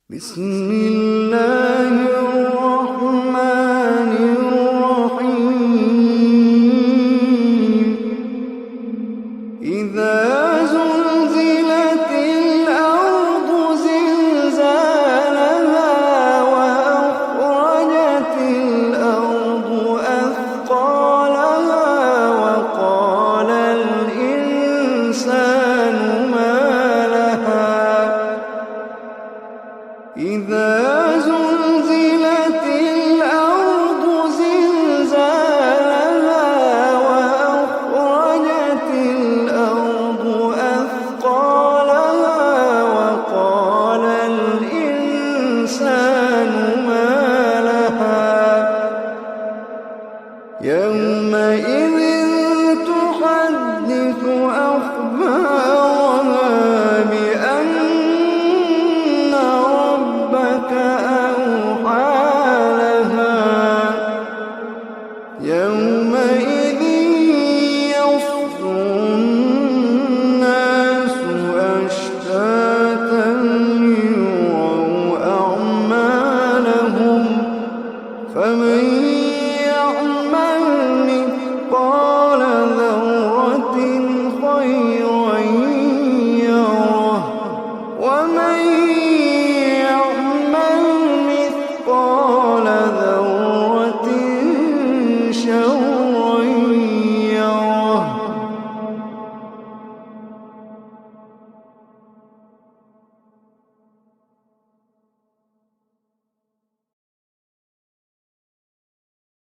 بسم الله الرحمن الرحيم إذا زلزلت الأرض زلزالها وأخرجت الأرض أثقالها وقال الإنسان ما لها إذا زلزلت الأرض زلزالها وأخرجت الأرض أثقالها وقال الإنسان